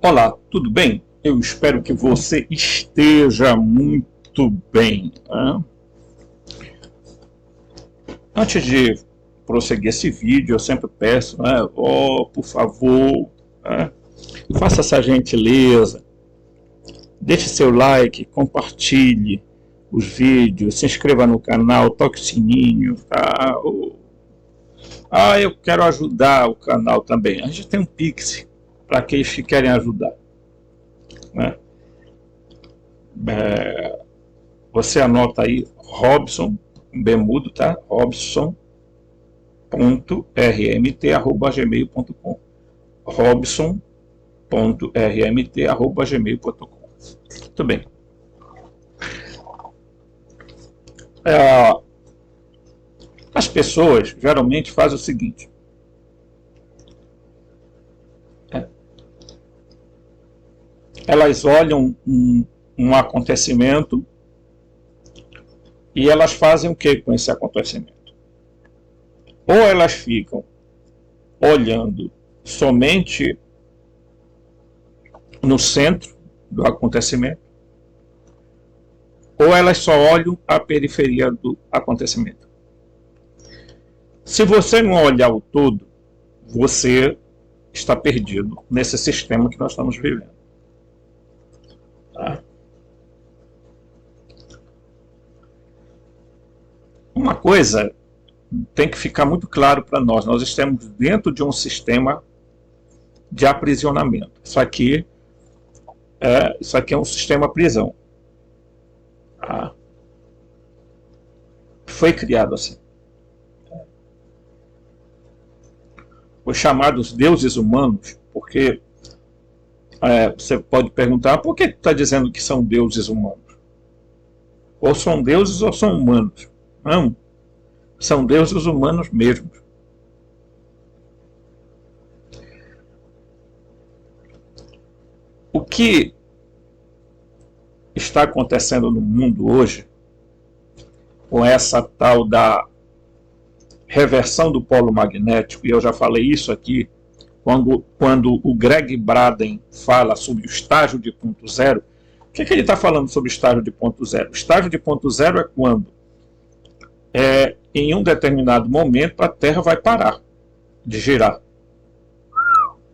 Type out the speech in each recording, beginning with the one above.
Olá, tudo bem? Eu espero que você esteja muito bem, né? Antes de prosseguir esse vídeo, eu sempre peço, né? Por favor, né? Faça essa gentileza, deixe seu like, compartilhe os vídeos, se inscreva no canal, toque o sininho, tá? Eu quero ajudar o canal também. A gente tem um Pix para aqueles que querem ajudar, né? Você anota aí Robson, Bemudo, tá? Robson.rmt@gmail.com, Robson.rmt@gmail.com. Muito bem. As pessoas geralmente fazem o seguinte: elas olham um acontecimento e elas fazem o que com esse acontecimento? Ou elas ficam olhando somente no centro do acontecimento, ou elas só olham a periferia do acontecimento. Se você não olhar o todo, você está perdido nesse sistema que nós estamos vivendo. Tá? Uma coisa tem que ficar muito claro para nós: nós estamos dentro de um sistema de aprisionamento. Isso aqui é um sistema prisão. Tá? Foi criado assim. Os chamados deuses humanos, porque você pode perguntar: por que está dizendo que são deuses humanos? Ou são deuses ou são humanos? Não, são deuses humanos mesmos. O que está acontecendo no mundo hoje, com essa tal da reversão do polo magnético, e eu já falei isso aqui, quando o Greg Braden fala sobre o estágio de ponto zero. O que ele está falando sobre o estágio de ponto zero? O estágio de ponto zero é quando, em um determinado momento, a Terra vai parar de girar.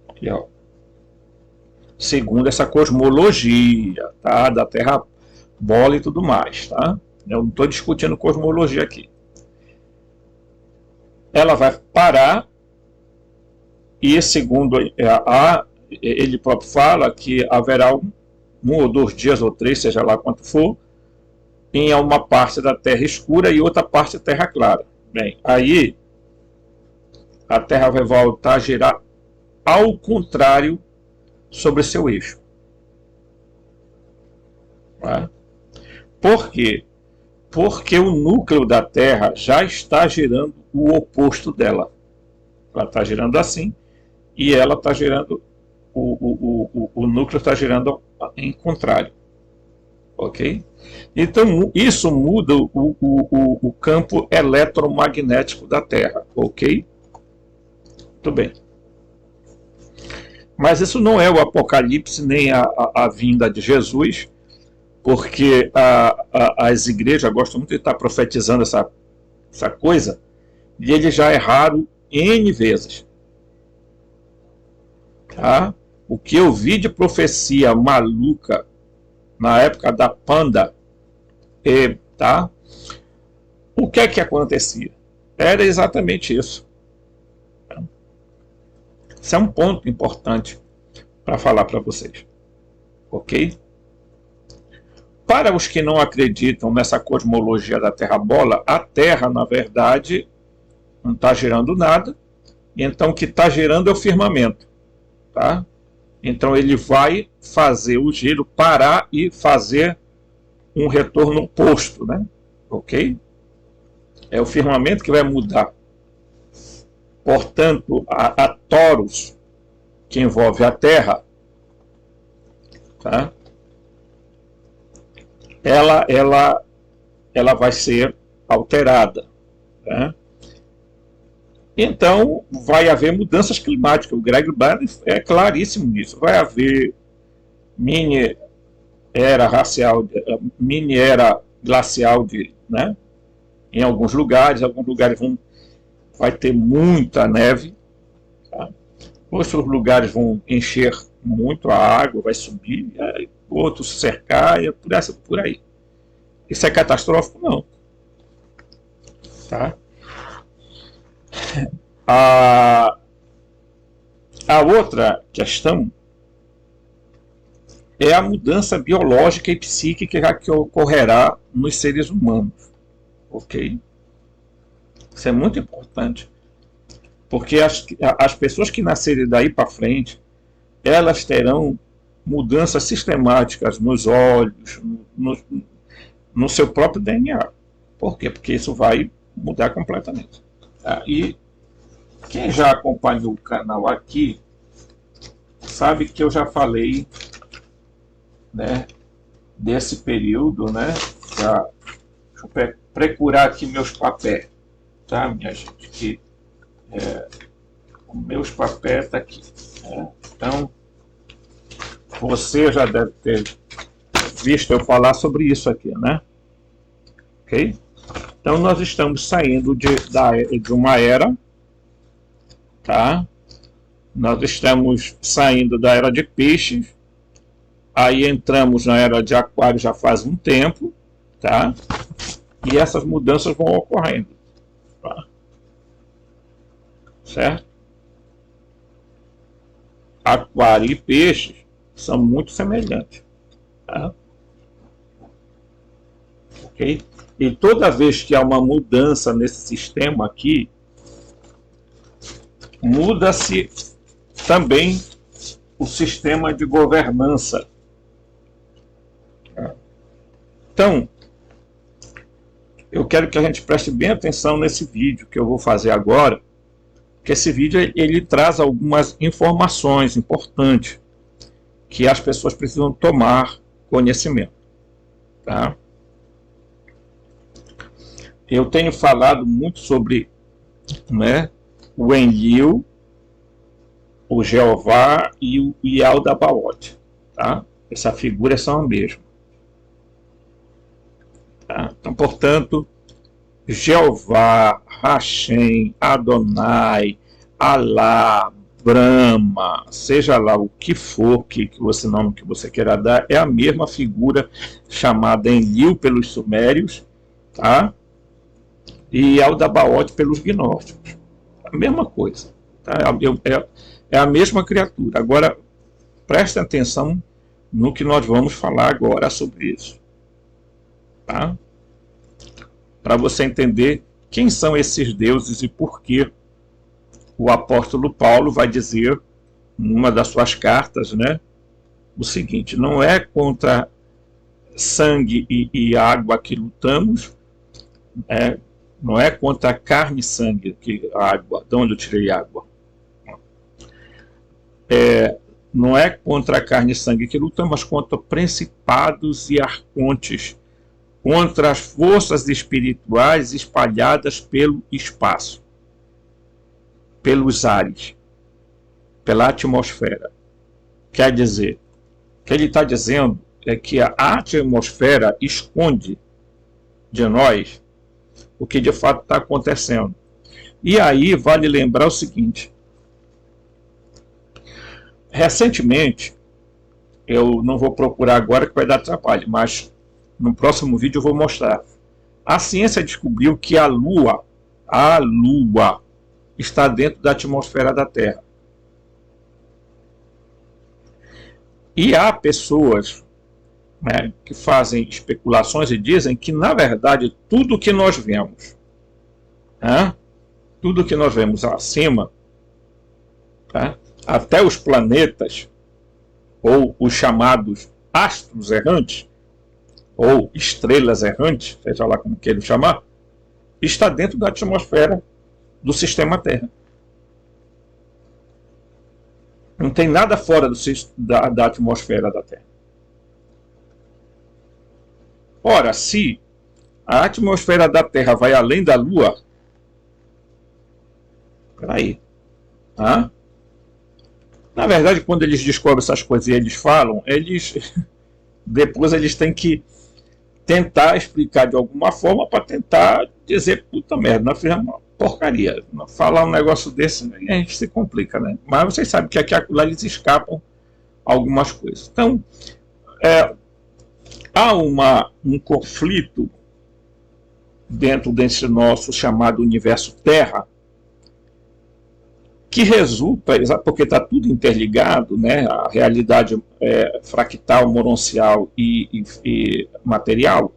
Aqui, ó. Segundo essa cosmologia, tá? Da Terra bola e tudo mais. Tá? Eu não estou discutindo cosmologia aqui. Ela vai parar e, segundo ele próprio fala, que haverá um ou 2 dias ou 3, seja lá quanto for, em uma parte da Terra escura e outra parte da Terra clara. Bem, aí a Terra vai voltar a girar ao contrário sobre seu eixo. Tá? Por quê? Porque o núcleo da Terra já está girando o oposto dela. Ela está girando assim e ela está girando, o núcleo está girando em contrário. Ok? Então isso muda o campo eletromagnético da Terra. Ok? Muito bem. Mas isso não é o Apocalipse nem a vinda de Jesus, porque as igrejas gostam muito de estar profetizando essa coisa, e eles já erraram N vezes. Tá? O que eu vi de profecia maluca na época da Panda, tá? O que é que acontecia? Era exatamente isso. Isso é um ponto importante para falar para vocês. Ok? Para os que não acreditam nessa cosmologia da Terra bola, a Terra, na verdade, não está girando nada. Então, o que está girando é o firmamento. Tá? Então, ele vai fazer o giro parar e fazer um retorno oposto. Né? Ok? É o firmamento que vai mudar. Portanto, a Torus, que envolve a Terra, tá? Ela vai ser alterada. Tá? Então, vai haver mudanças climáticas. O Greg Braden é claríssimo nisso. Vai haver mini era racial, mini era glacial né? Em alguns lugares vai ter muita neve, tá? Outros lugares vão encher muito a água, vai subir, outros cercar, e por aí. Isso é catastrófico? Não. Tá? A outra questão é a mudança biológica e psíquica que ocorrerá nos seres humanos. Ok? Isso é muito importante. Porque as pessoas que nascerem daí para frente, elas terão mudanças sistemáticas nos olhos, no seu próprio DNA. Por quê? Porque isso vai mudar completamente. E quem já acompanhou o canal aqui, sabe que eu já falei, né, desse período, né? Deixa eu procurar aqui meus papéis, tá, minha gente? Que, meus papéis tá aqui, né? Então, você já deve ter visto eu falar sobre isso aqui, né? Ok? Então, nós estamos saindo de uma era, tá? Nós estamos saindo da era de peixes, aí entramos na era de aquário já faz um tempo, tá? E essas mudanças vão ocorrendo, tá? Certo? Aquário e peixes são muito semelhantes, tá? Ok? E toda vez que há uma mudança nesse sistema aqui, muda-se também o sistema de governança. Então, eu quero que a gente preste bem atenção nesse vídeo que eu vou fazer agora, porque esse vídeo ele traz algumas informações importantes que as pessoas precisam tomar conhecimento, tá? Eu tenho falado muito sobre, né, o Enlil, o Jeová e o Yaldabaoth, tá? Essa figura são a mesma. Tá? Então, portanto, Jeová, Hashem, Adonai, Alá, Brahma, seja lá o que for que você nome que você queira dar, é a mesma figura chamada Enlil pelos sumérios, tá? E Yaldabaoth pelos gnósticos. A mesma coisa, tá? É a mesma criatura. Agora, prestem atenção no que nós vamos falar agora sobre isso, tá? Para você entender quem são esses deuses e por que o apóstolo Paulo vai dizer, numa das suas cartas, né, o seguinte: não é contra sangue e água que lutamos, não é contra carne e sangue, que a água, de onde eu tirei água. Não é contra a carne e sangue que lutamos, mas contra principados e arcontes, contra as forças espirituais espalhadas pelo espaço, pelos ares, pela atmosfera. Quer dizer, o que ele está dizendo é que a atmosfera esconde de nós o que de fato está acontecendo. E aí vale lembrar o seguinte: recentemente, eu não vou procurar agora que vai dar trabalho, mas no próximo vídeo eu vou mostrar. A ciência descobriu que a Lua está dentro da atmosfera da Terra. E há pessoas, né, que fazem especulações e dizem que, na verdade, tudo que nós vemos, tudo que nós vemos acima, até os planetas, ou os chamados astros errantes, ou estrelas errantes, seja lá como queiram chamar, está dentro da atmosfera do sistema Terra. Não tem nada fora da atmosfera da Terra. Ora, se a atmosfera da Terra vai além da Lua, peraí, Na verdade, quando eles descobrem essas coisas e eles falam, depois eles têm que tentar explicar de alguma forma para tentar dizer, puta merda, nós fizemos uma porcaria. Falar um negócio desse, a gente se complica, né? Mas vocês sabem que aqui lá eles escapam algumas coisas. Então, há um conflito dentro desse nosso chamado universo Terra, que resulta, porque está tudo interligado, né? A realidade fractal, moroncial e material,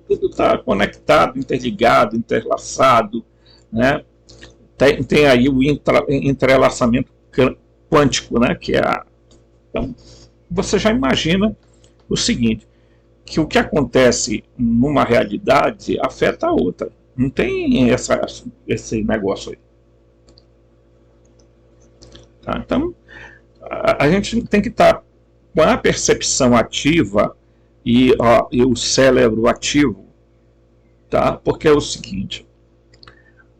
tudo está conectado, interligado, interlaçado, né? Tem aí o entrelaçamento quântico, né? Então, você já imagina o seguinte, que o que acontece numa realidade afeta a outra. Não tem esse negócio aí. Tá? Então, a gente tem que estar com a percepção ativa e o cérebro ativo, tá? Porque é o seguinte,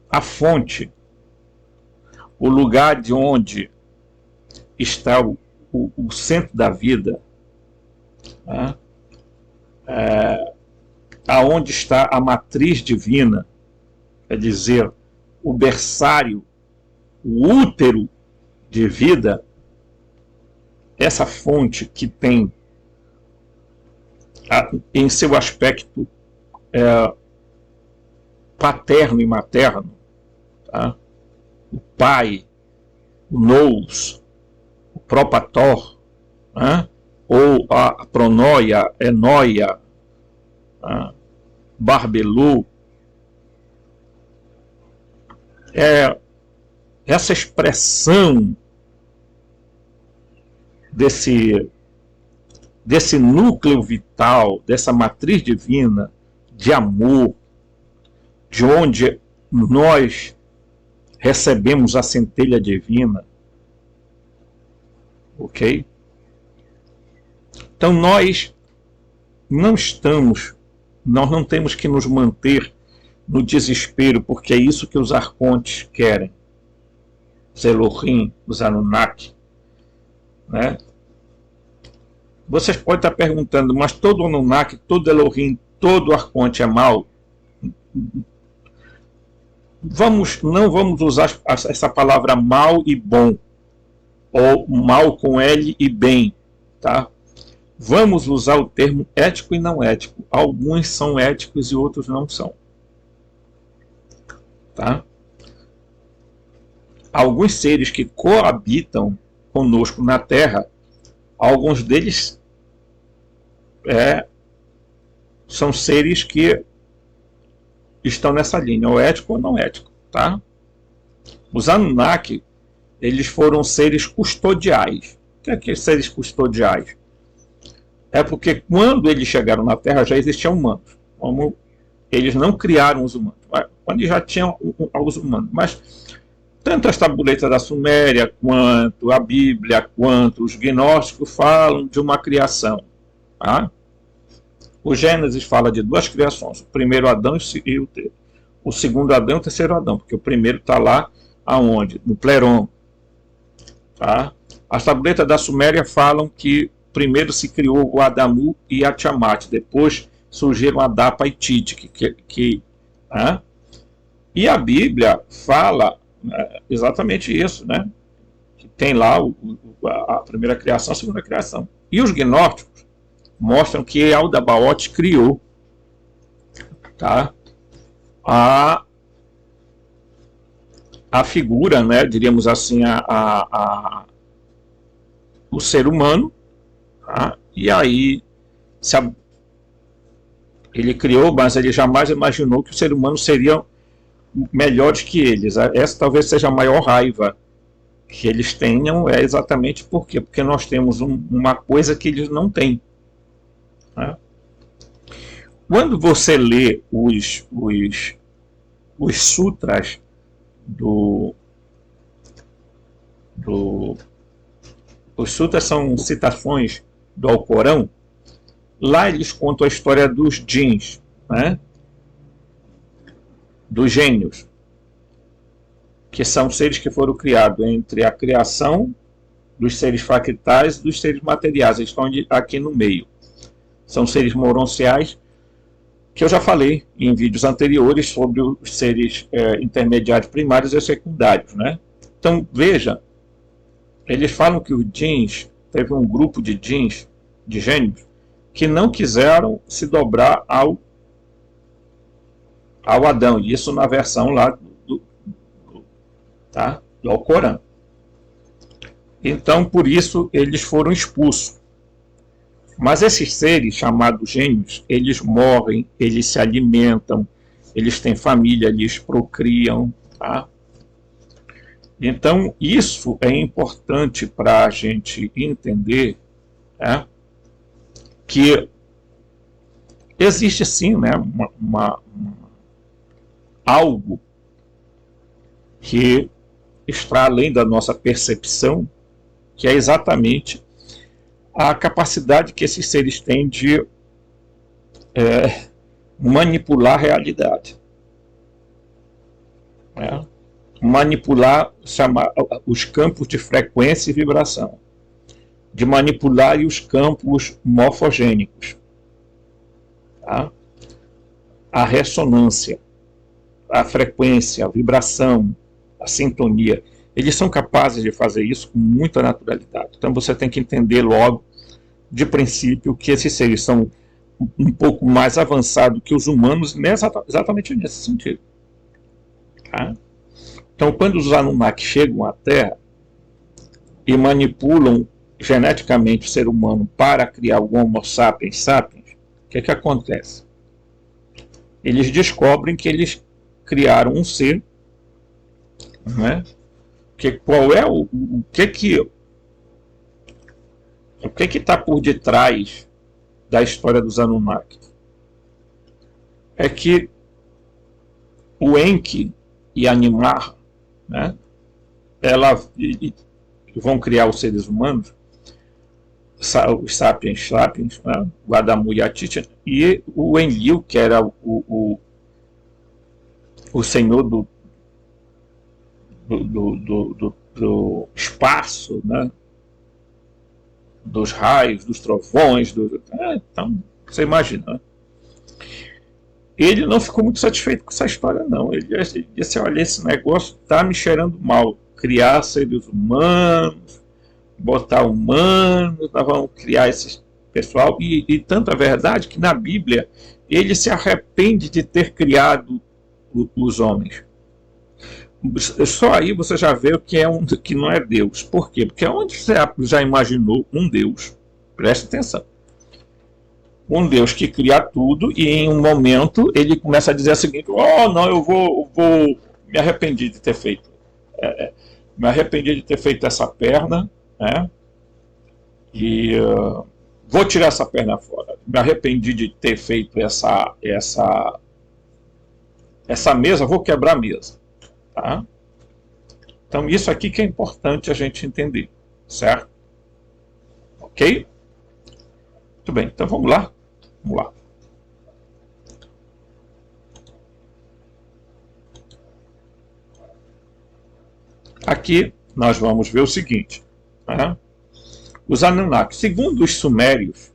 a fonte, o lugar de onde está o centro da vida, tá? Aonde está a matriz divina, quer dizer, o berçário, o útero de vida, essa fonte que tem em seu aspecto paterno e materno, tá? O pai, o nous, o propator, né? Ou a pronoia, enoia, barbelu, essa expressão desse núcleo vital, dessa matriz divina de amor, de onde nós recebemos a centelha divina, ok? Então nós não temos que nos manter no desespero, porque é isso que os arcontes querem, os Elohim, os Anunnaki, né? Vocês podem estar perguntando, mas todo Anunnaki, todo Elohim, todo arconte é mau? Não vamos usar essa palavra mal e bom, ou mal com L e bem, tá? Vamos usar o termo ético e não ético. Alguns são éticos e outros não são, tá? Alguns seres que coabitam conosco na Terra, alguns deles são seres que estão nessa linha, ou ético ou não ético, tá? Os Anunnaki, eles foram seres custodiais. O que é que seres custodiais? É porque quando eles chegaram na Terra já existiam humanos. Como eles não criaram os humanos, quando já tinham os humanos. Mas tanto as tabuletas da Suméria, quanto a Bíblia, quanto os gnósticos falam de uma criação. Tá? O Gênesis fala de duas criações, o primeiro Adão e o segundo Adão e o terceiro Adão, porque o primeiro está lá aonde? No Pléron. Tá? As tabuletas da Suméria falam que primeiro se criou o Adamu e a Tiamat, depois surgiram Adapa e Tit. E a Bíblia fala exatamente isso, né? Que tem lá a primeira criação, a segunda criação. E os gnósticos mostram que Aldabaoth criou, tá? a figura, né? Diríamos assim, o ser humano, tá? E aí ele criou, mas ele jamais imaginou que o ser humano seria melhores que eles. Essa talvez seja a maior raiva que eles tenham, é exatamente por quê? Porque nós temos uma coisa que eles não têm. Né? Quando você lê os sutras os sutras são citações do Alcorão, lá eles contam a história dos djinns, né? Dos gênios, que são seres que foram criados entre a criação dos seres fractais e dos seres materiais. Eles estão aqui no meio. São seres moronciais, que eu já falei em vídeos anteriores sobre os seres intermediários primários e secundários, né? Então, veja, eles falam que os djinns, teve um grupo de djinns, de gênios, que não quiseram se dobrar ao Adão, isso na versão lá do Alcorão. Então, por isso, eles foram expulsos. Mas esses seres, chamados gênios, eles morrem, eles se alimentam, eles têm família, eles procriam, tá? Então, isso é importante para a gente entender, né, que existe sim, né, algo que está além da nossa percepção, que é exatamente a capacidade que esses seres têm de manipular a realidade. Manipular os campos de frequência e vibração, de manipular os campos morfogênicos, tá? A ressonância, a frequência, a vibração, a sintonia. Eles são capazes de fazer isso com muita naturalidade. Então você tem que entender logo, de princípio, que esses seres são um pouco mais avançados que os humanos, exatamente nesse sentido. Tá? Então, quando os Anunnaki chegam à Terra e manipulam geneticamente o ser humano para criar o Homo sapiens sapiens, o que acontece? Eles descobrem que eles criaram um ser, né? Qual é o que está por detrás da história dos Anunnaki? É que o Enki e a Nimar, né, vão criar os seres humanos, os sapiens, né, o Adamu e a Titi, e o Enlil, que era o senhor do espaço, né, dos raios, dos trovões, então você imagina, né? Ele não ficou muito satisfeito com essa história, não. Ele disse: olha, esse negócio está me cheirando mal. Criar seres humanos, botar humanos, nós vamos criar esse pessoal. E tanto é verdade que na Bíblia ele se arrepende de ter criado os homens. Só aí você já vê o que não é Deus. Por quê? Porque onde você já imaginou um Deus? Preste atenção. Um Deus que cria tudo e em um momento ele começa a dizer o seguinte: oh, não, eu vou me arrependi de ter feito. Me arrependi de ter feito essa perna, né? E vou tirar essa perna fora. Me arrependi de ter feito essa mesa, vou quebrar a mesa. Tá? Então isso aqui que é importante a gente entender, certo? Ok? Muito bem, então vamos lá. Aqui nós vamos ver o seguinte, né? Os Anunnaki, segundo os sumérios,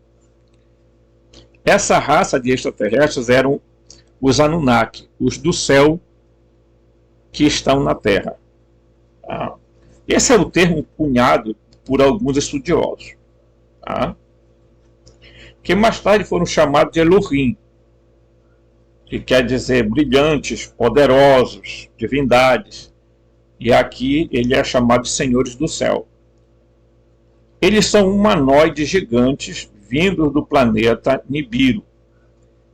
essa raça de extraterrestres eram os Anunnaki, os do céu que estão na Terra. Tá? Esse é o termo cunhado por alguns estudiosos, tá? Que mais tarde foram chamados de Elohim, que quer dizer brilhantes, poderosos, divindades. E aqui ele é chamado de senhores do céu. Eles são humanoides gigantes vindos do planeta Nibiru,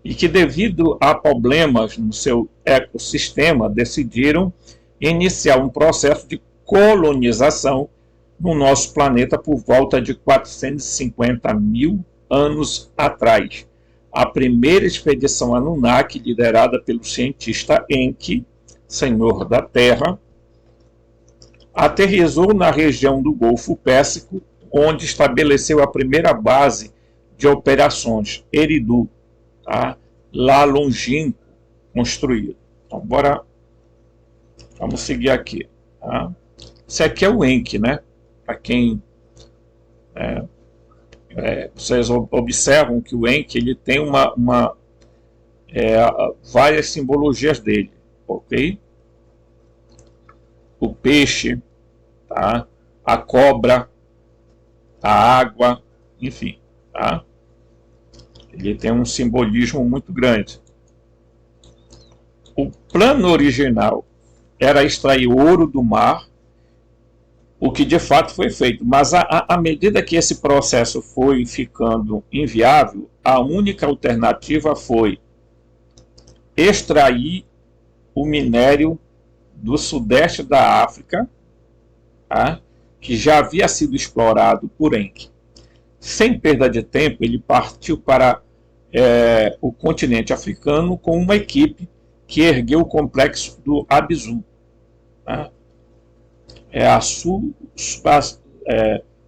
e que devido a problemas no seu ecossistema decidiram iniciar um processo de colonização no nosso planeta por volta de 450 mil anos atrás. A primeira expedição Anunnaki, liderada pelo cientista Enki, senhor da Terra, aterrissou na região do Golfo Pérsico, onde estabeleceu a primeira base de operações, Eridu, tá? Lá longínquo, construído. Então, vamos seguir aqui. Tá? Esse aqui é o Enki, né? Para quem Vocês observam que o Enki ele tem várias simbologias dele, ok? O peixe, tá? A cobra, a água, enfim, tá? Ele tem um simbolismo muito grande. O plano original era extrair ouro do mar, o que de fato foi feito, mas à medida que esse processo foi ficando inviável, a única alternativa foi extrair o minério do sudeste da África, tá? Que já havia sido explorado por Enki. Sem perda de tempo, ele partiu para o continente africano com uma equipe que ergueu o complexo do Abizu. Tá? É a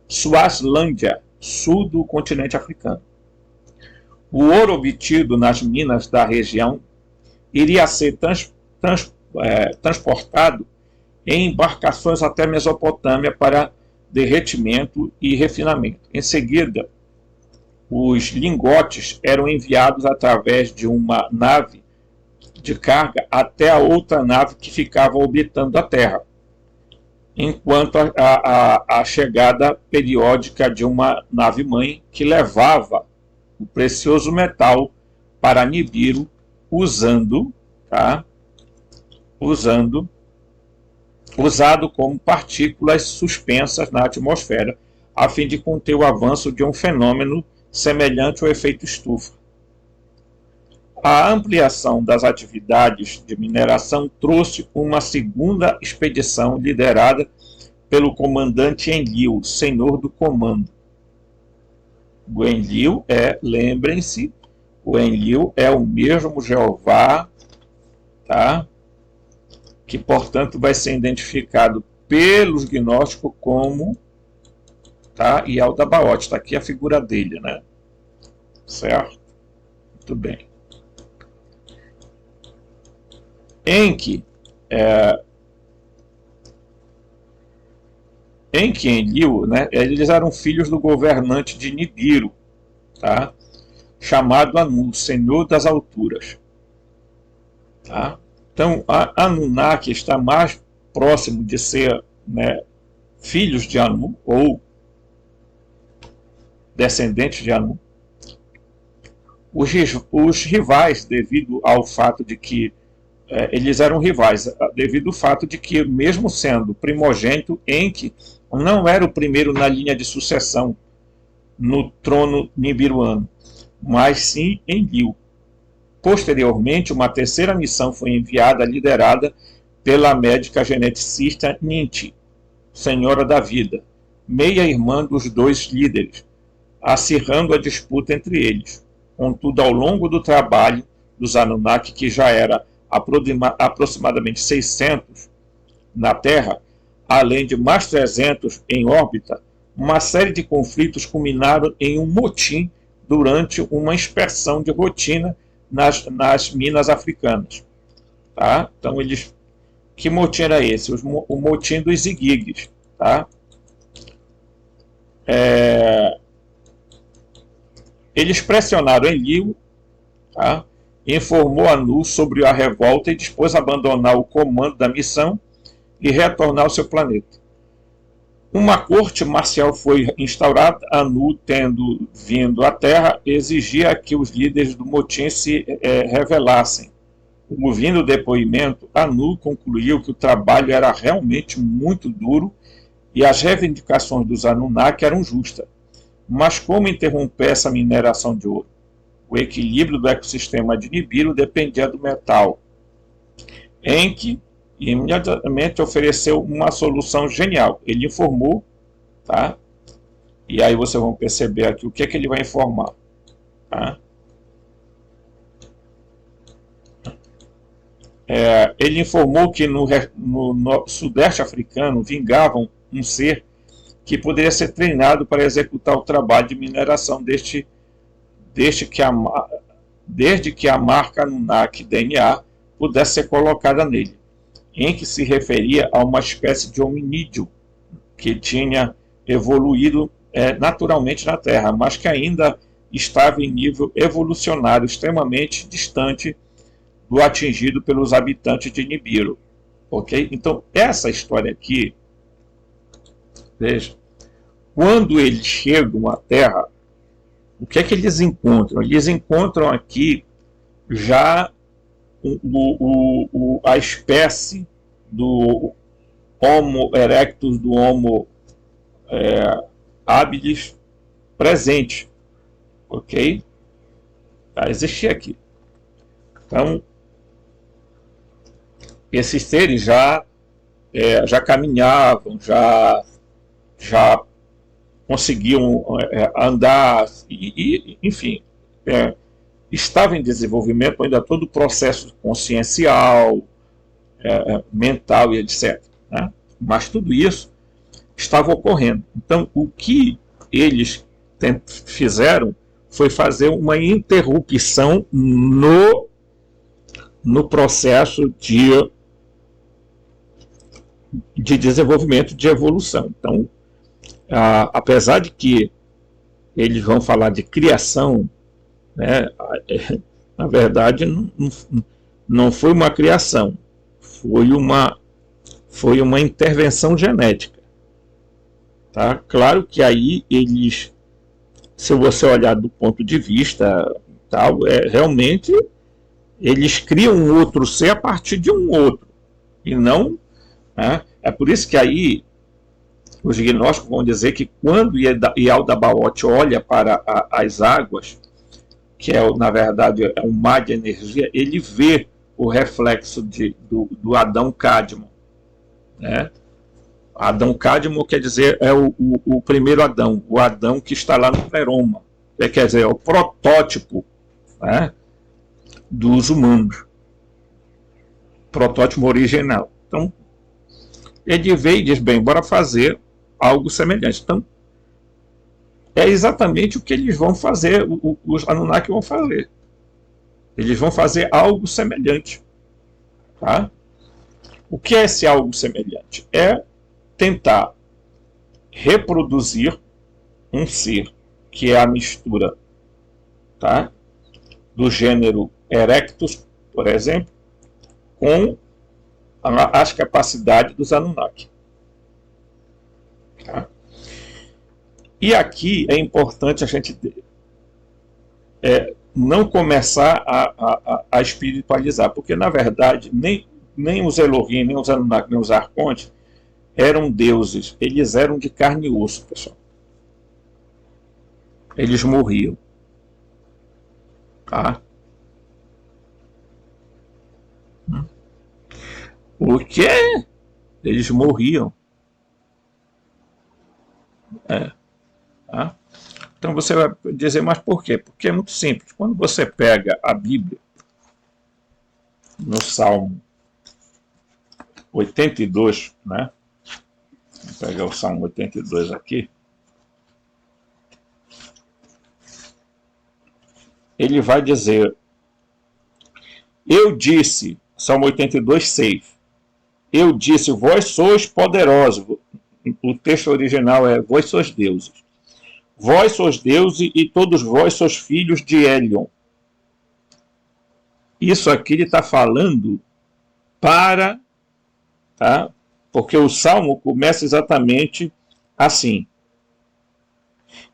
Suazilândia, sul do continente africano. O ouro obtido nas minas da região iria ser transportado em embarcações até Mesopotâmia para derretimento e refinamento. Em seguida, os lingotes eram enviados através de uma nave de carga até a outra nave que ficava orbitando a Terra, enquanto a chegada periódica de uma nave-mãe que levava o precioso metal para Nibiru usado como partículas suspensas na atmosfera, a fim de conter o avanço de um fenômeno semelhante ao efeito estufa. A ampliação das atividades de mineração trouxe uma segunda expedição liderada pelo comandante Enlil, senhor do comando. O Enlil lembrem-se, o Enlil é o mesmo Jeová, tá? Que, portanto, vai ser identificado pelos gnósticos como, tá? Yaldabaoth. Está aqui a figura dele, né? Certo? Muito bem. Enki e Enlil, né? Eles eram filhos do governante de Nibiru, tá? Chamado Anu, Senhor das Alturas. Tá? Então, a Anunnaki está mais próximo de ser, né, filhos de Anu, ou descendentes de Anu. Os rivais, devido ao fato de que eles eram rivais, devido ao fato de que, mesmo sendo primogênito, Enki não era o primeiro na linha de sucessão no trono nibiruano, mas sim Enlil. Posteriormente, uma terceira missão foi enviada, liderada pela médica geneticista Ninti, Senhora da Vida, meia-irmã dos dois líderes, acirrando a disputa entre eles. Contudo, ao longo do trabalho dos Anunnaki, que já era aproximadamente 600 na Terra, além de mais 300 em órbita, uma série de conflitos culminaram em um motim durante uma inspeção de rotina nas minas africanas. Tá? Então, que motim era esse? O motim dos Zigigres. Tá? Eles pressionaram Enlil, tá? Informou Anu sobre a revolta e dispôs a abandonar o comando da missão e retornar ao seu planeta. Uma corte marcial foi instaurada. Anu, tendo vindo à Terra, exigia que os líderes do motim se revelassem. Ouvindo o depoimento, Anu concluiu que o trabalho era realmente muito duro e as reivindicações dos Anunnaki eram justas. Mas como interromper essa mineração de ouro? O equilíbrio do ecossistema de Nibiru dependia do metal. Enki imediatamente ofereceu uma solução genial. Ele informou, tá? E aí vocês vão perceber aqui o que é que ele vai informar. Tá? Ele informou que no sudeste africano vingavam um ser que poderia ser treinado para executar o trabalho de mineração desde que a marca Anunnaki DNA pudesse ser colocada nele, em que se referia a uma espécie de hominídeo que tinha evoluído naturalmente na Terra, mas que ainda estava em nível evolucionário extremamente distante do atingido pelos habitantes de Nibiru. Ok? Então, essa história aqui, veja, quando eles chegam à Terra, o que é que eles encontram? Eles encontram aqui já a espécie do Homo erectus, do Homo habilis presente, ok? Já existia aqui. Então, esses seres já caminhavam, já conseguiam andar, enfim, estava em desenvolvimento ainda todo o processo consciencial, mental e etc. Né? Mas tudo isso estava ocorrendo. Então, o que eles fizeram foi fazer uma interrupção no processo de desenvolvimento, de evolução. Então, apesar de que eles vão falar de criação, né, na verdade não foi uma criação, foi uma intervenção genética. Tá? Claro que aí eles, se você olhar do ponto de vista tal, realmente eles criam um outro ser a partir de um outro, e não, né? É por isso que aí os gnósticos vão dizer que quando Yaldabaoth olha para as águas, que na verdade é um mar de energia, ele vê o reflexo do Adão Cadmo, né? Adão Cadmo quer dizer o primeiro Adão, o Adão que está lá no Pleroma, quer dizer, é o protótipo, né, dos humanos, protótipo original. Então, ele veio e diz, bem, bora fazer algo semelhante. Então, é exatamente o que eles vão fazer, os Anunnaki vão fazer. Eles vão fazer algo semelhante. Tá? O que é esse algo semelhante? É tentar reproduzir um ser que é a mistura, tá, do gênero Erectus, por exemplo, com as capacidades dos Anunnaki. Tá? E aqui é importante a gente não começar a espiritualizar, porque na verdade nem os Elohim, nem os Anunnaki, nem os Arcontes eram deuses, eles eram de carne e osso, pessoal. Eles morriam. Tá? O quê? Eles morriam. Tá? Então você vai dizer, mas por quê? Porque é muito simples. Quando você pega a Bíblia, no Salmo 82, né? Vou pegar o Salmo 82 aqui. Ele vai dizer, eu disse, Salmo 82, 6, eu disse, vós sois poderosos. O texto original é, vós sois deuses. Vós sois deuses e todos vós sois filhos de Elion. Isso aqui ele está falando para... Tá? Porque o Salmo começa exatamente assim.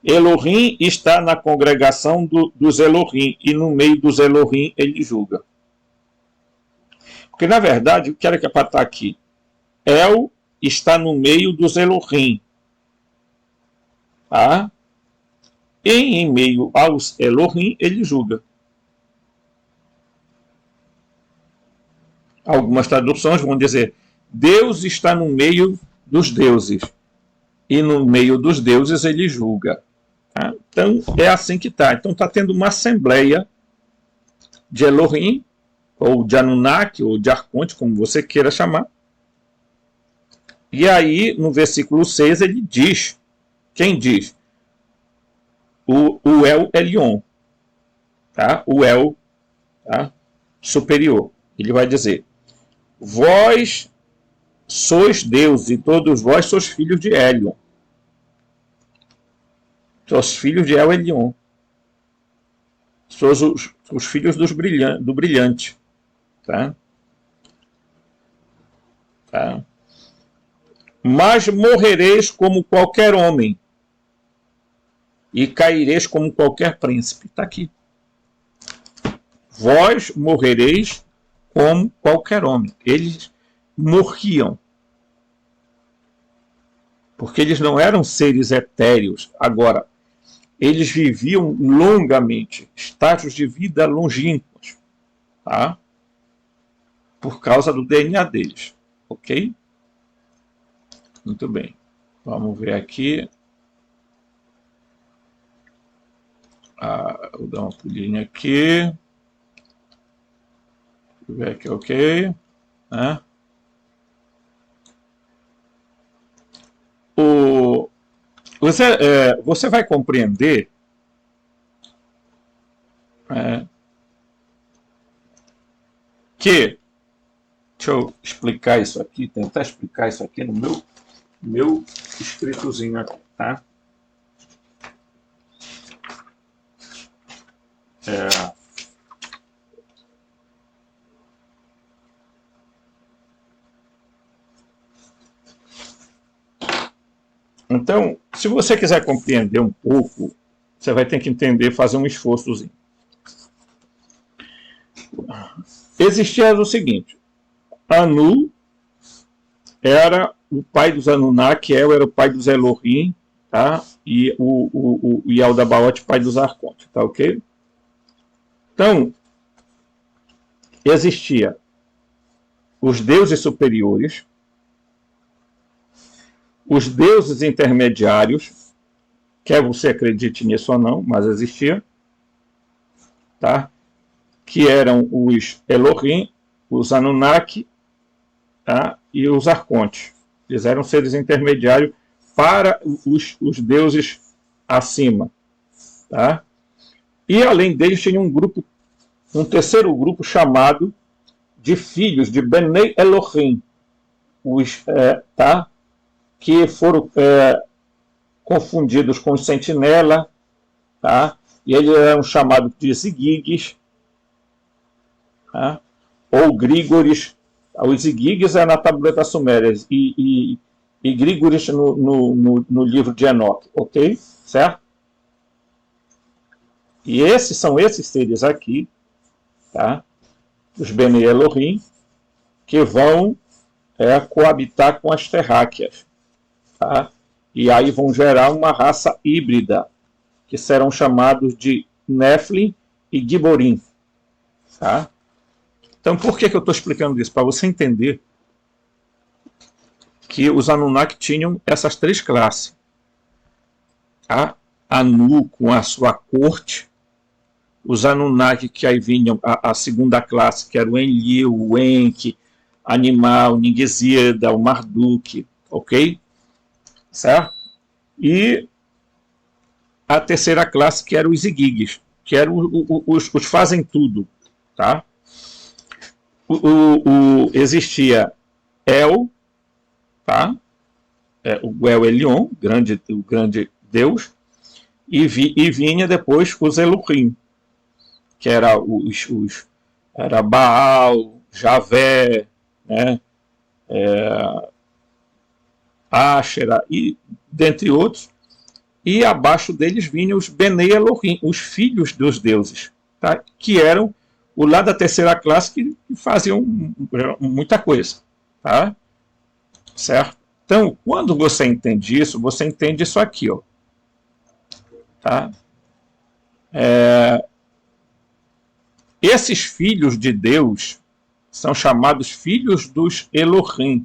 Elohim está na congregação dos Elohim, e no meio dos Elohim ele julga. Porque, na verdade, o que era que é para estar aqui? El está no meio dos Elohim. Tá? E em meio aos Elohim ele julga. Algumas traduções vão dizer, Deus está no meio dos deuses, e no meio dos deuses ele julga. Tá? Então, é assim que está. Então, está tendo uma assembleia de Elohim, ou de Anunnaki, ou de Arconte, como você queira chamar. E aí, no versículo 6, ele diz, quem diz? O El Elyon, tá? O El, tá? Superior. Ele vai dizer, vós sois Deus, e todos vós sois filhos de Elion. São os filhos de El Elyon. São os filhos do brilhante. Tá? Tá? Mas morrereis como qualquer homem, e caireis como qualquer príncipe. Está aqui. Vós morrereis como qualquer homem. Eles morriam. Porque eles não eram seres etéreos. Agora, eles viviam longamente, estágios de vida longínquos. Tá? Por causa do DNA deles. Ok? Muito bem. Vamos ver aqui. Vou dar uma pulinha aqui. Deixa eu ver aqui, ok. Você vai compreender que, deixa eu explicar isso aqui, tentar explicar isso aqui no meu escritozinho aqui, tá? Então, se você quiser compreender um pouco, você vai ter que entender, fazer um esforçozinho. Existia o seguinte: Anu era o pai dos Anunnaki, El era o pai dos Elohim, tá? E o Yaldabaoth, pai dos Arcontes, tá ok? Então, existia os deuses superiores, os deuses intermediários, quer você acredite nisso ou não, mas existia, tá? Que eram os Elohim, os Anunnaki, tá? E os Arcontes. Eles eram seres intermediários para os deuses acima. Tá? E além deles tinha um terceiro grupo chamado de filhos de Benei Elohim, tá? Que foram confundidos com os sentinela, tá? E eles eram chamados de Zigigues, tá? Ou Grígores. Os Zigigues é na tabuleta suméria e Grígores no livro de Enoque, ok? Certo? E são esses seres aqui, tá? Os Bene Elohim, que vão coabitar com as terráqueas, tá? E aí vão gerar uma raça híbrida, que serão chamados de Nephilim e Giborim, tá? Então, por que eu estou explicando isso? Para você entender que os Anunnaki tinham essas três classes. Tá? Anu com a sua corte, os Anunnaki que aí vinham a segunda classe, que era o Enlil, o Enki, Animal, o Ningizida, o Marduk, ok? Certo? E a terceira classe, que eram os Zigigues, que eram os fazem tudo, tá? Existia El, tá? O El Elyon, o grande Deus, e vinha depois os Elohim, que era era Baal, Javé, né? Ashera, e dentre outros, e abaixo deles vinham os Benei Elohim, os filhos dos deuses, tá? Que eram o lado da terceira classe que faziam muita coisa, tá? Certo? Então, quando você entende isso aqui, ó, tá? Esses filhos de Deus são chamados filhos dos Elohim.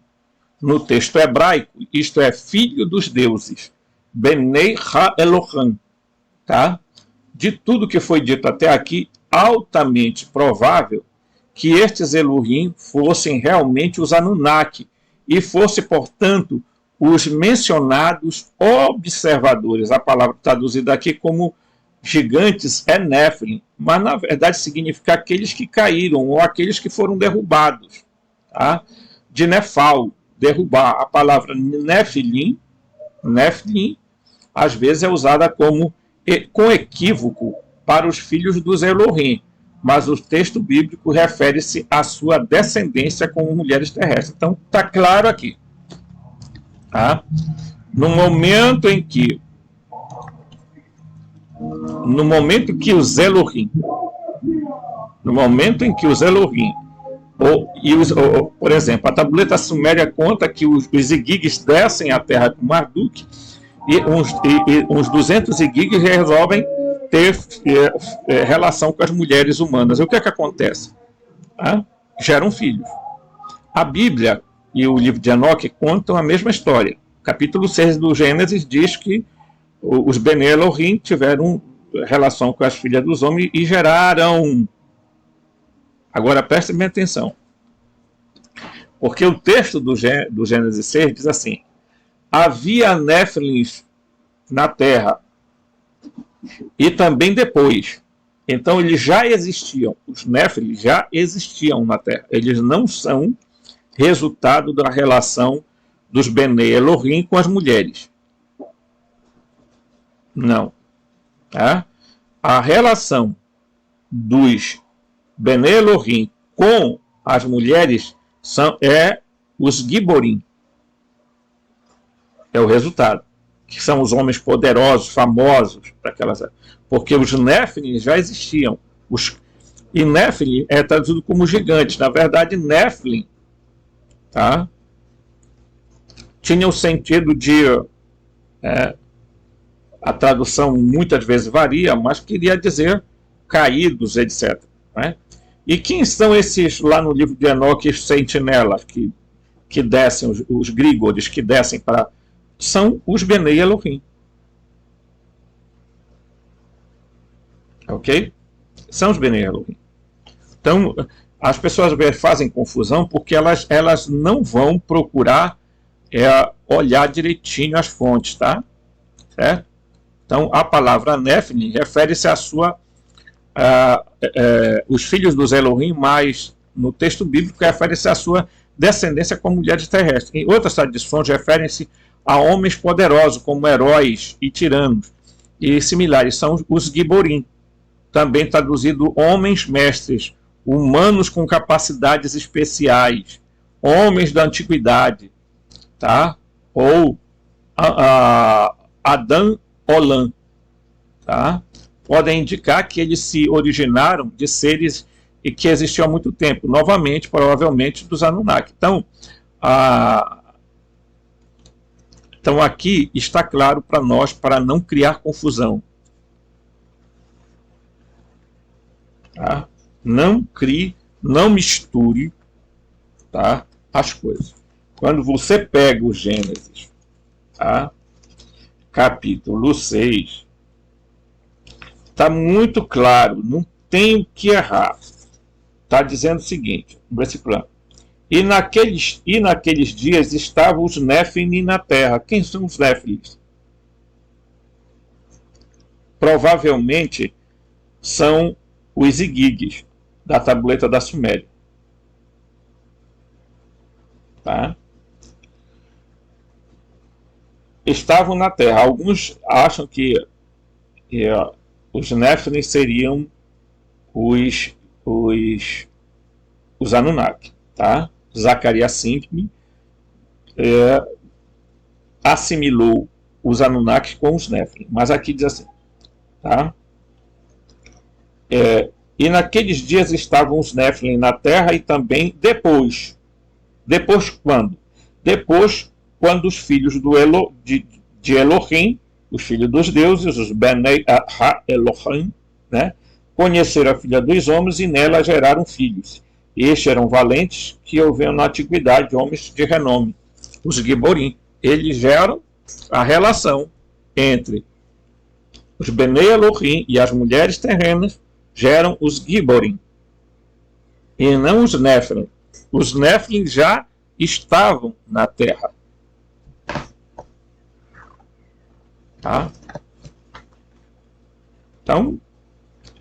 No texto hebraico, isto é, filho dos deuses. Benei Ha-Elohim. Tá? De tudo que foi dito até aqui, altamente provável que estes Elohim fossem realmente os Anunnaki e fossem, portanto, os mencionados observadores. A palavra traduzida aqui como gigantes é Nephilim, mas na verdade significa aqueles que caíram ou aqueles que foram derrubados. Tá? De Nefal, derrubar. A palavra Nephilim, às vezes é usada com equívoco para os filhos dos Elohim, mas o texto bíblico refere-se à sua descendência como mulheres terrestres. Então está claro aqui. Tá? No momento em que os Elohim, por exemplo, a tableta suméria conta que os Igigues descem à terra de Marduk e uns 200 Igigues resolvem ter relação com as mulheres humanas. E o que é que acontece? Geram filhos. A Bíblia e o livro de Enoque contam a mesma história. Capítulo 6 do Gênesis diz que os Bene Elohim tiveram relação com as filhas dos homens e geraram. Agora prestem bem atenção. Porque o texto do Gênesis 6 diz assim: havia Néfilins na terra e também depois. Então eles já existiam. Os Néfilins já existiam na terra. Eles não são resultado da relação dos Bene Elohim com as mulheres. Não. Tá? A relação dos Bene Elohim com as mulheres é os Giborim. É o resultado. Que são os homens poderosos, famosos daquelas. Porque os Néfilim já existiam. E Néfilim é traduzido como gigantes. Na verdade, Néfilim, tá? Tinha o sentido de. A tradução muitas vezes varia, mas queria dizer caídos, etc. Né? E quem são esses, lá no livro de Enoque, sentinelas que descem, os grígores que descem para. São os Bene Elohim. Ok? São os Bene Elohim. Então, as pessoas fazem confusão porque elas não vão procurar olhar direitinho as fontes, tá? Certo? Então, a palavra Néfilim refere-se à sua... os filhos dos Elohim, mas no texto bíblico refere-se à sua descendência com mulheres terrestres. Em outras tradições, referem-se a homens poderosos, como heróis e tiranos, e similares. São os Giborim, também traduzido homens mestres, humanos com capacidades especiais, homens da antiguidade, tá? Ou Adão Olam, tá? Podem indicar que eles se originaram de seres e que existiam há muito tempo, novamente, provavelmente, dos Anunnaki. Então aqui está claro para nós, para não criar confusão. Tá? Não misture, tá, as coisas. Quando você pega o Gênesis, tá, capítulo 6, está muito claro, não tem o que errar. Está dizendo o seguinte, no versículo 1. E naqueles dias estavam os Néfilim na terra. Quem são os Néfilim? Provavelmente são os Igigues da tableta da Suméria. Tá? Estavam na terra. Alguns acham que os Néfilim seriam os Anunnaki. Tá? Zacarias 5 assimilou os Anunnaki com os Néfilim. Mas aqui diz assim. Tá? E naqueles dias estavam os Néfilim na terra e também depois. Depois quando? Depois, quando os filhos de Elohim, os filhos dos deuses, os Bene Elohim, né, conheceram a filha dos homens e nela geraram filhos. Estes eram valentes que houveram na antiguidade, homens de renome, os Giborim. Eles geram a relação entre os Bene Elohim e as mulheres terrenas, geram os Giborim. E não os Néfilim. Os Néfilim já estavam na terra. Tá? Então,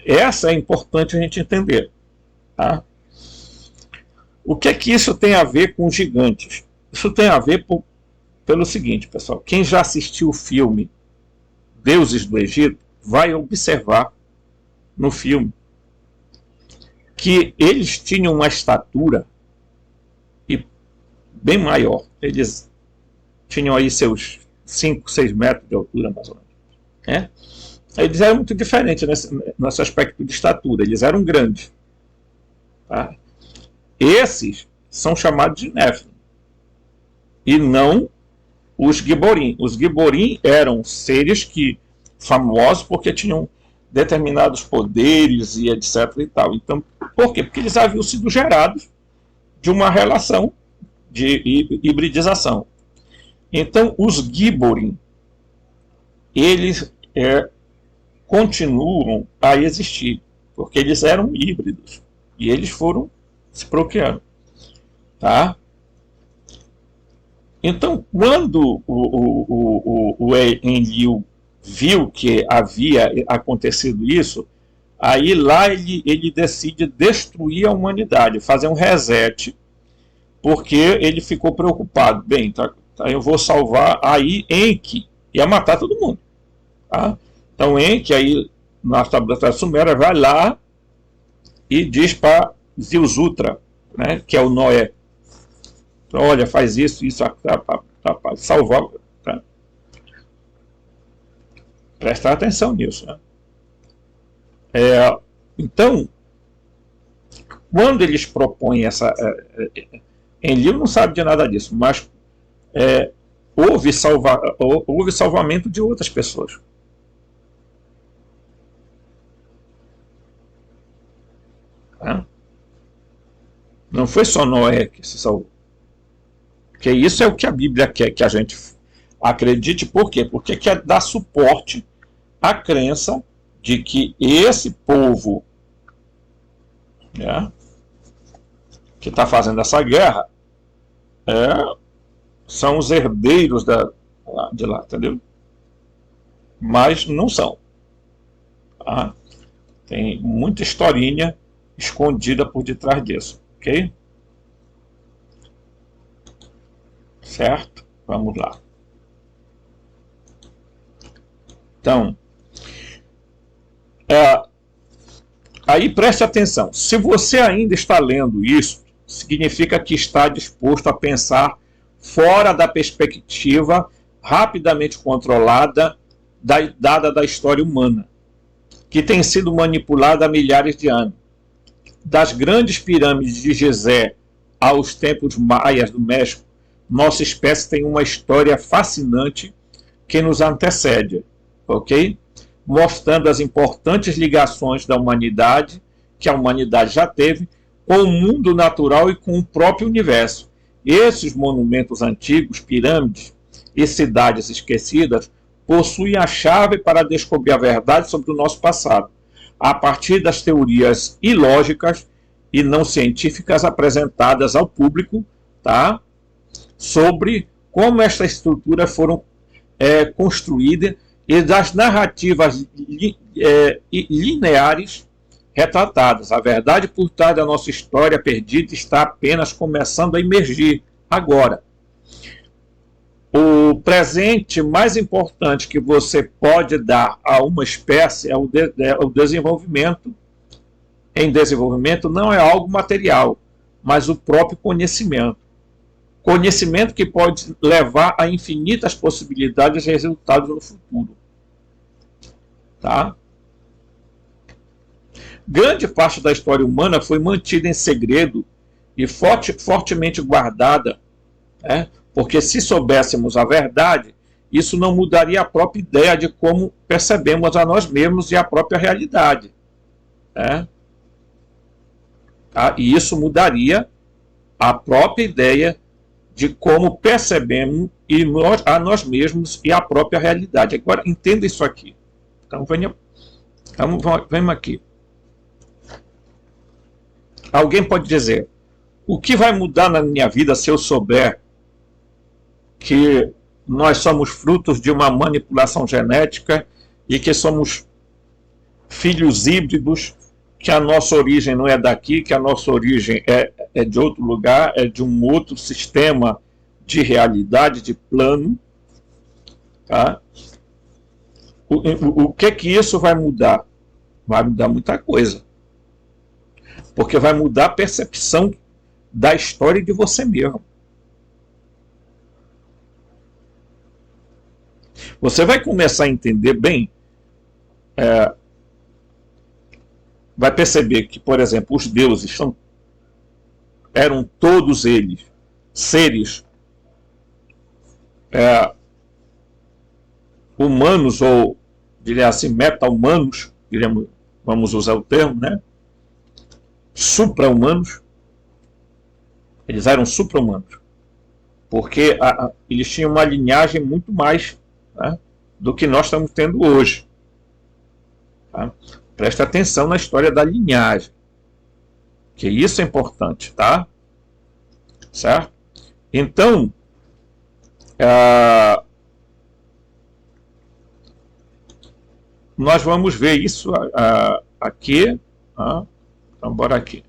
essa é importante a gente entender. Tá? O que é que isso tem a ver com os gigantes? Isso tem a ver pelo seguinte, pessoal. Quem já assistiu o filme deuses do Egito, vai observar no filme que eles tinham uma estatura bem maior. Eles tinham aí seus 5, 6 metros de altura, mais ou menos. Eles eram muito diferentes nesse aspecto de estatura. Eles eram grandes. Tá? Esses são chamados de Néfilim. E não os Giborim. Os Giborim eram seres famosos porque tinham determinados poderes e etc. e tal. Então, por quê? Porque eles haviam sido gerados de uma relação de hibridização. Então, os Giborim, eles continuam a existir, porque eles eram híbridos, e eles foram se procriando. Tá? Então, quando o Enlil viu que havia acontecido isso, aí lá ele decide destruir a humanidade, fazer um reset, porque ele ficou preocupado. Bem, tá, eu vou salvar aí Enki, ia matar todo mundo. Tá? Então Enki, aí na tabela suméria, vai lá e diz para Ziuzutra, né, que é o Noé, olha, faz isso, para salvar. Tá? Prestar atenção nisso. Né? Então, quando eles propõem essa... Enlil não sabe de nada disso, mas houve salvamento de outras pessoas. Tá? Não foi só Noé que se salvou. Porque isso é o que a Bíblia quer que a gente acredite. Por quê? Porque quer dar suporte à crença de que esse povo, né, que está fazendo essa guerra são os herdeiros de lá, entendeu? Mas não são. Tá? Tem muita historinha escondida por detrás disso, ok? Certo? Vamos lá. Então, aí preste atenção. Se você ainda está lendo isso, significa que está disposto a pensar fora da perspectiva rapidamente controlada dada da história humana, que tem sido manipulada há milhares de anos. Das grandes pirâmides de Gizé aos templos maias do México, nossa espécie tem uma história fascinante que nos antecede, ok? Mostrando as importantes ligações da humanidade, que a humanidade já teve, com o mundo natural e com o próprio universo. Esses monumentos antigos, pirâmides e cidades esquecidas, possuem a chave para descobrir a verdade sobre o nosso passado, a partir das teorias ilógicas e não científicas apresentadas ao público, tá? Sobre como estas estruturas foram construídas e das narrativas lineares retratadas. A verdade por trás da nossa história perdida está apenas começando a emergir agora. O presente mais importante que você pode dar a uma espécie é o desenvolvimento. Em desenvolvimento não é algo material, mas o próprio conhecimento. Conhecimento que pode levar a infinitas possibilidades e resultados no futuro. Tá? Grande parte da história humana foi mantida em segredo e fortemente guardada, né? Porque se soubéssemos a verdade, isso não mudaria a própria ideia de como percebemos a nós mesmos e a própria realidade. Né? Tá? E isso mudaria a própria ideia de como percebemos a nós mesmos e a própria realidade. Agora, entenda isso aqui. Então, vamos aqui. Alguém pode dizer, o que vai mudar na minha vida se eu souber que nós somos frutos de uma manipulação genética e que somos filhos híbridos, que a nossa origem não é daqui, que a nossa origem é de outro lugar, é de um outro sistema de realidade, de plano. Tá? O que isso vai mudar? Vai mudar muita coisa. Porque vai mudar a percepção da história de você mesmo. Você vai começar a entender bem, vai perceber que, por exemplo, os deuses eram todos eles seres humanos, ou diria assim, meta-humanos, vamos usar o termo, né? Supra-humanos. Eles eram supra-humanos, porque eles tinham uma linhagem muito mais, né, do que nós estamos tendo hoje. Tá? Presta atenção na história da linhagem, que isso é importante, tá? Certo? Então, nós vamos ver isso aqui. Então, bora aqui.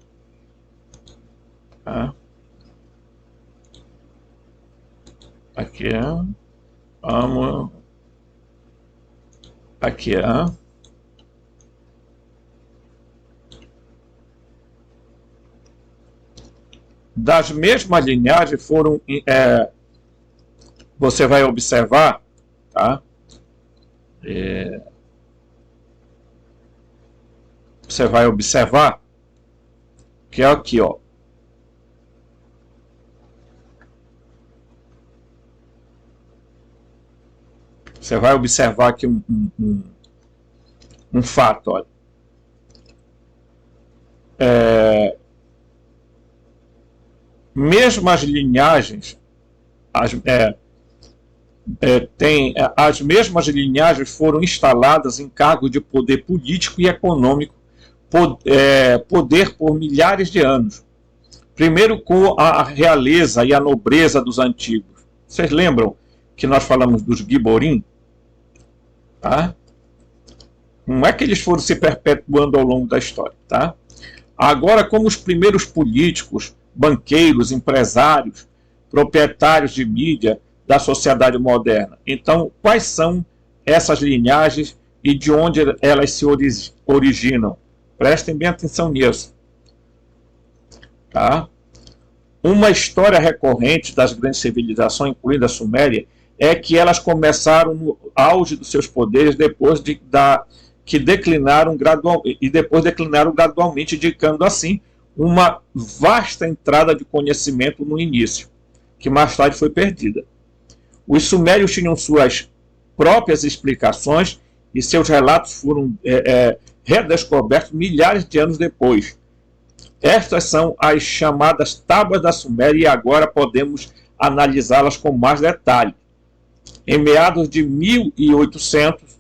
Aqui, vamos. Aqui, das mesmas linhagens foram, você vai observar, tá? Você vai observar que é aqui, ó. Você vai observar aqui um fato, olha. Mesmo as linhagens, as mesmas linhagens foram instaladas em cargo de poder político e econômico, poder por milhares de anos. Primeiro com a realeza e a nobreza dos antigos. Vocês lembram que nós falamos dos Giborim? Tá? Como é que eles foram se perpetuando ao longo da história? Tá? Agora, como os primeiros políticos, banqueiros, empresários, proprietários de mídia da sociedade moderna. Então, quais são essas linhagens e de onde elas se originam? Prestem bem atenção nisso. Tá? Uma história recorrente das grandes civilizações, incluindo a Suméria, é que elas começaram no auge dos seus poderes depois que declinaram gradualmente, indicando assim uma vasta entrada de conhecimento no início, que mais tarde foi perdida. Os sumérios tinham suas próprias explicações e seus relatos foram redescobertos milhares de anos depois. Estas são as chamadas Tábuas da Suméria e agora podemos analisá-las com mais detalhe. Em meados de 1800,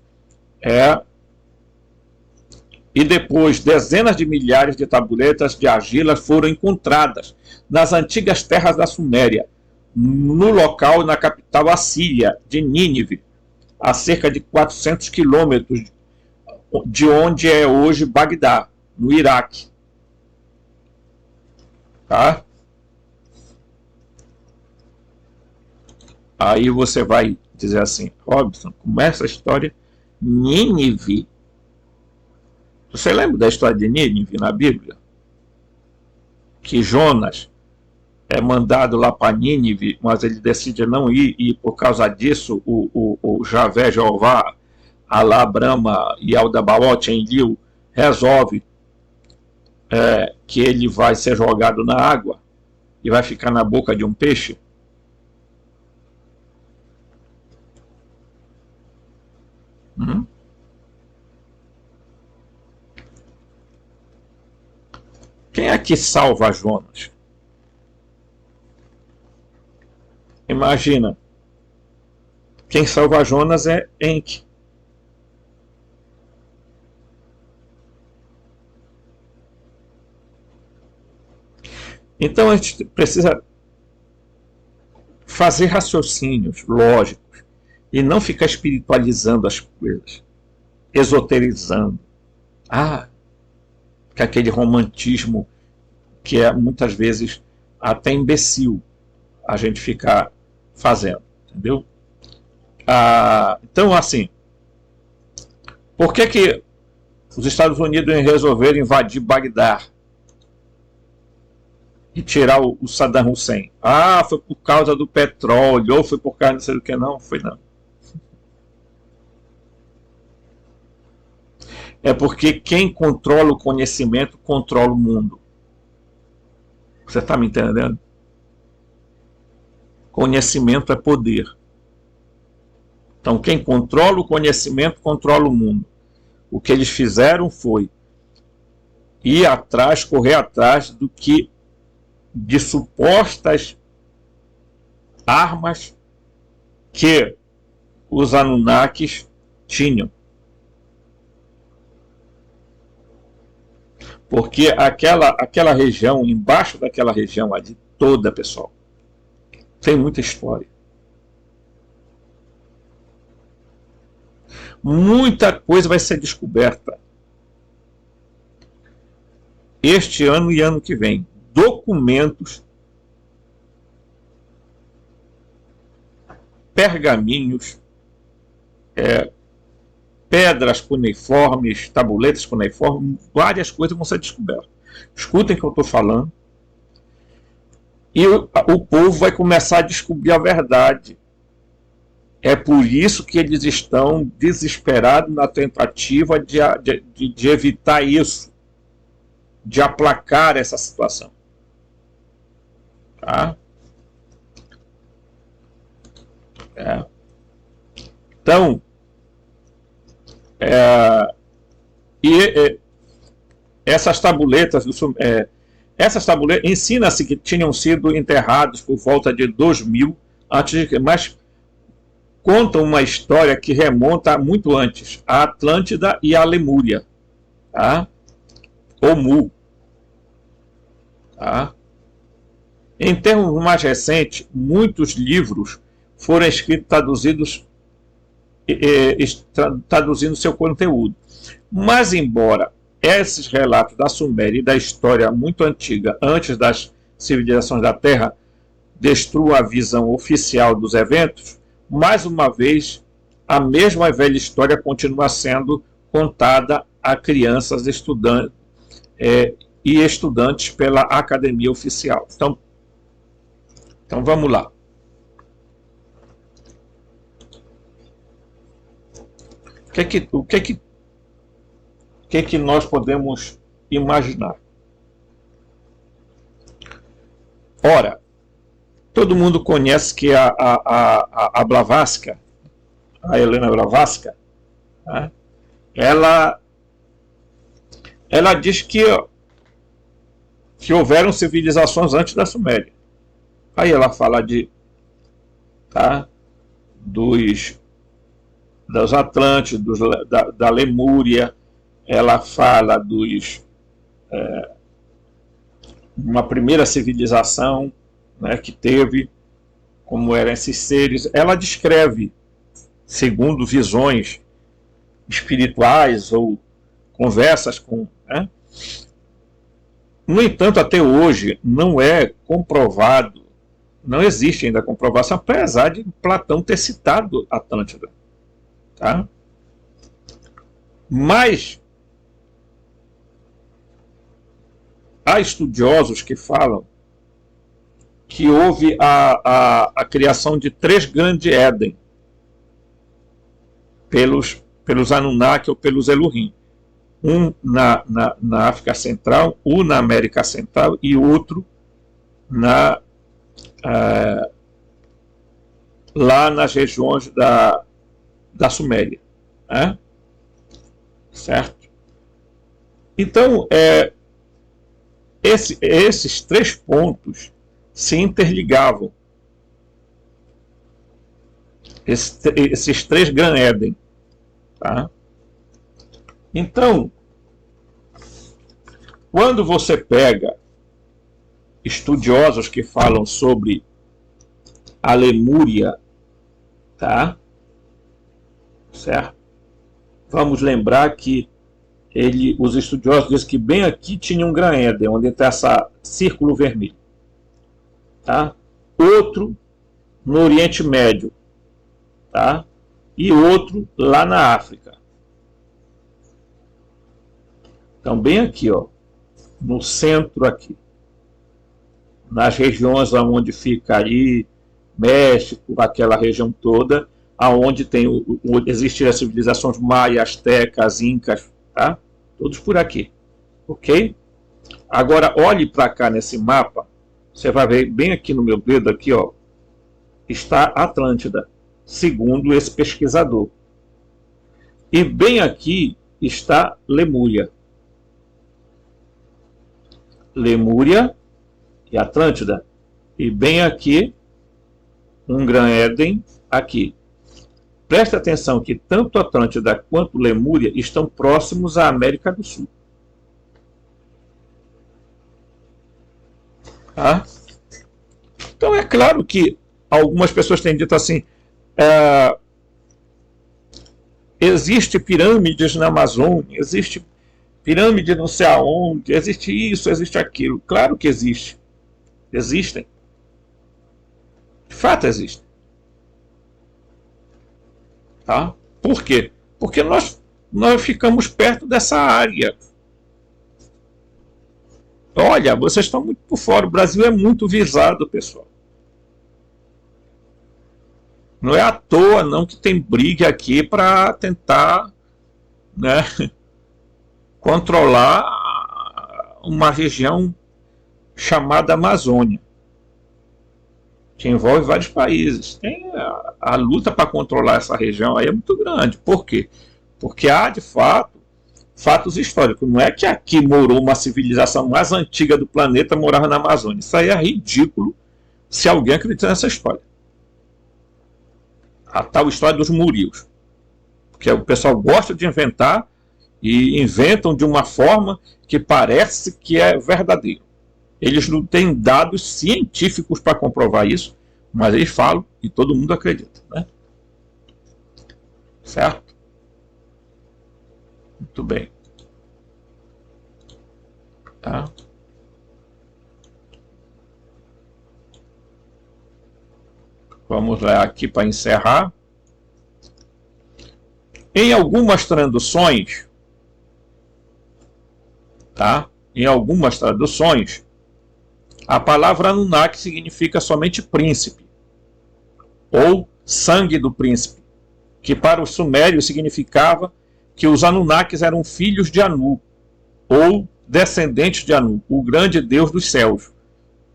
e depois dezenas de milhares de tabuletas de argila foram encontradas nas antigas terras da Suméria, no local na capital assíria de Nínive, a cerca de 400 quilômetros de onde é hoje Bagdá, no Iraque. Tá? Aí você vai dizer assim, Robson, como é essa história? Nínive. Você lembra da história de Nínive na Bíblia? Que Jonas é mandado lá para Nínive, mas ele decide não ir, e por causa disso o Javé, Jeová, Alá, Brahma e Aldabaoth, Enlil, resolve que ele vai ser jogado na água e vai ficar na boca de um peixe. Quem é que salva Jonas? Imagina. Quem salva Jonas é Enki. Então a gente precisa fazer raciocínios lógicos e não ficar espiritualizando as coisas, esoterizando. Que aquele romantismo que é muitas vezes até imbecil a gente ficar fazendo, entendeu? Então, assim, Por que os Estados Unidos resolveram invadir Bagdá e tirar o Saddam Hussein? Ah, foi por causa do petróleo, ou foi por causa não sei do que, não, foi não. É porque quem controla o conhecimento controla o mundo. Você está me entendendo? Conhecimento é poder. Então, quem controla o conhecimento controla o mundo. O que eles fizeram foi ir atrás, correr atrás do que de supostas armas que os Anunnakis tinham. Porque aquela região, embaixo daquela região ali toda, pessoal, tem muita história. Muita coisa vai ser descoberta este ano e ano que vem. Documentos, pergaminhos, pedras cuneiformes, tabuletas cuneiformes, várias coisas vão ser descobertas. Escutem o que eu estou falando. E o povo vai começar a descobrir a verdade. É por isso que eles estão desesperados na tentativa de evitar isso, de aplacar essa situação. Tá? Então, essas tabuletas, ensina-se que tinham sido enterrados por volta de 2000 antes de, mas contam uma história que remonta muito antes, a Atlântida e a Lemúria, tá? Ou Mu. Tá? Em termos mais recentes, muitos livros foram escritos traduzindo seu conteúdo. Mas, embora esses relatos da Suméria e da história muito antiga, antes das civilizações da Terra, destruam a visão oficial dos eventos, mais uma vez, a mesma velha história continua sendo contada a crianças, estudantes e estudantes pela academia oficial. Então vamos lá. O que nós podemos imaginar? Ora, todo mundo conhece que a Blavatsky, a Helena Blavatsky, né, ela diz que houveram civilizações antes da Suméria. Aí ela fala dos Atlântidos, da Lemúria, ela fala uma primeira civilização, né, que teve, como eram esses seres. Ela descreve, segundo visões espirituais ou conversas com... Né? No entanto, até hoje, não é comprovado, não existe ainda comprovação, apesar de Platão ter citado Atlântida. Tá? Mas há estudiosos que falam que houve a criação de 3 grandes Éden pelos Anunnaki ou pelos Elohim. Um na África Central, um na América Central e outro lá nas regiões da Suméria. Né? Certo? Então, esses 3 pontos se interligavam. Esses 3 Gran Éden. Tá? Então, quando você pega estudiosos que falam sobre a Lemúria, tá? Certo? Vamos lembrar que os estudiosos dizem que bem aqui tinha um Gran Éden, onde está esse círculo vermelho. Tá? Outro no Oriente Médio, tá? E outro lá na África. Então, bem aqui, ó, no centro aqui, nas regiões onde fica ali México, aquela região toda, aonde tem existem as civilizações maia, astecas, incas, tá? Todos por aqui, ok? Agora olhe para cá nesse mapa, você vai ver bem aqui no meu dedo aqui, ó, está Atlântida, segundo esse pesquisador. E bem aqui está Lemúria. Lemúria e Atlântida. E bem aqui, um Gran Éden aqui. Preste atenção que tanto Atlântida quanto Lemúria estão próximos à América do Sul. Tá? Então é claro que algumas pessoas têm dito assim, existe pirâmides na Amazônia, existe pirâmide não sei aonde, existe isso, existe aquilo. Claro que existe. Existem. De fato existem. Tá? Por quê? Porque nós ficamos perto dessa área. Olha, vocês estão muito por fora. O Brasil é muito visado, pessoal. Não é à toa não que tem briga aqui para tentar, né, controlar uma região chamada Amazônia, que envolve vários países. Tem a luta para controlar essa região aí é muito grande. Por quê? Porque há, de fato, fatos históricos. Não é que aqui morou uma civilização mais antiga do planeta, morava na Amazônia. Isso aí é ridículo se alguém acredita nessa história. A tal história dos murios. Porque o pessoal gosta de inventar e inventam de uma forma que parece que é verdadeiro. Eles não têm dados científicos para comprovar isso, mas eles falam e todo mundo acredita, né? Certo? Muito bem. Tá? Vamos lá aqui para encerrar. Em algumas traduções, tá? Em algumas traduções, a palavra Anunnaki significa somente príncipe, ou sangue do príncipe, que para os sumérios significava que os Anunnakis eram filhos de Anu, ou descendentes de Anu, o grande deus dos céus,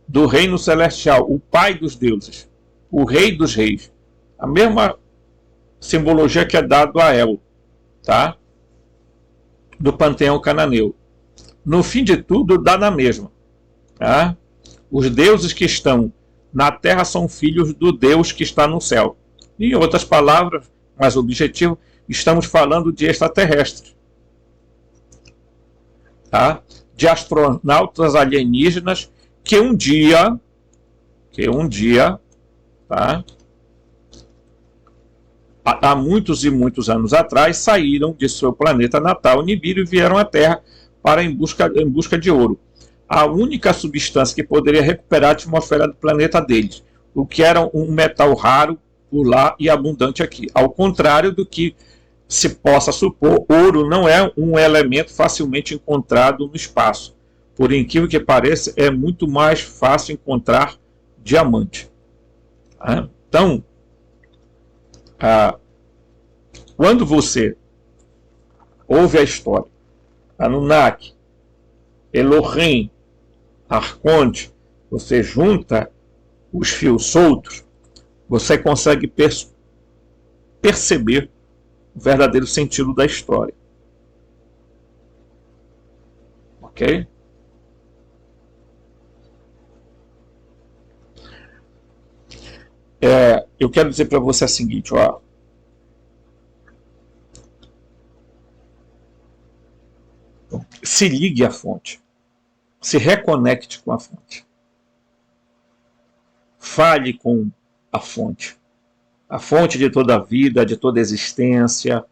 do reino celestial, o pai dos deuses, o rei dos reis. A mesma simbologia que é dado a El, tá? Do panteão cananeu. No fim de tudo, dá na mesma. Tá? Os deuses que estão na terra são filhos do Deus que está no céu. Em outras palavras, mais objetivo, estamos falando de extraterrestres. Tá? De astronautas alienígenas que um dia, tá? Há muitos e muitos anos atrás, saíram de seu planeta natal, Nibiru, e vieram à Terra em busca de ouro. A única substância que poderia recuperar a atmosfera do planeta deles, o que era um metal raro por lá e abundante aqui. Ao contrário do que se possa supor, ouro não é um elemento facilmente encontrado no espaço. Por incrível que pareça, é muito mais fácil encontrar diamante. Então, quando você ouve a história, Anunnaki, Elohim, Arconte, você junta os fios soltos, você consegue perceber o verdadeiro sentido da história. Ok? Eu quero dizer para você o seguinte, ó. Se ligue à fonte. Se reconecte com a fonte. Fale com a fonte. A fonte de toda a vida, de toda a existência.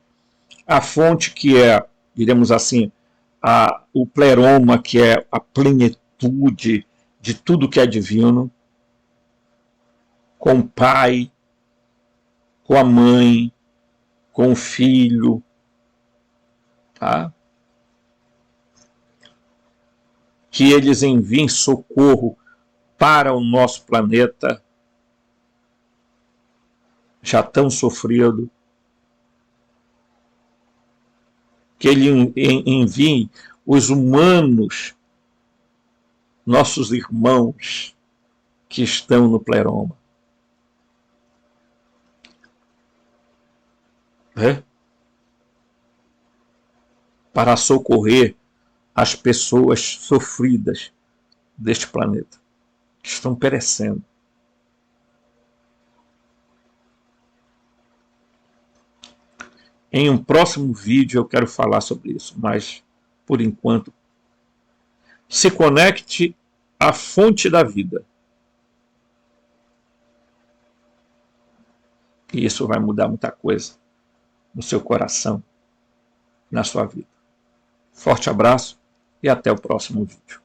A fonte que é, diremos assim, o pleroma, que é a plenitude de tudo que é divino. Com o pai, com a mãe, com o filho. Tá? que eles enviem socorro para o nosso planeta, já tão sofrido, que ele envie os humanos, nossos irmãos que estão no pleroma. Para socorrer as pessoas sofridas deste planeta, que estão perecendo. Em um próximo vídeo eu quero falar sobre isso, mas, por enquanto, se conecte à fonte da vida. E isso vai mudar muita coisa no seu coração, na sua vida. Forte abraço e até o próximo vídeo.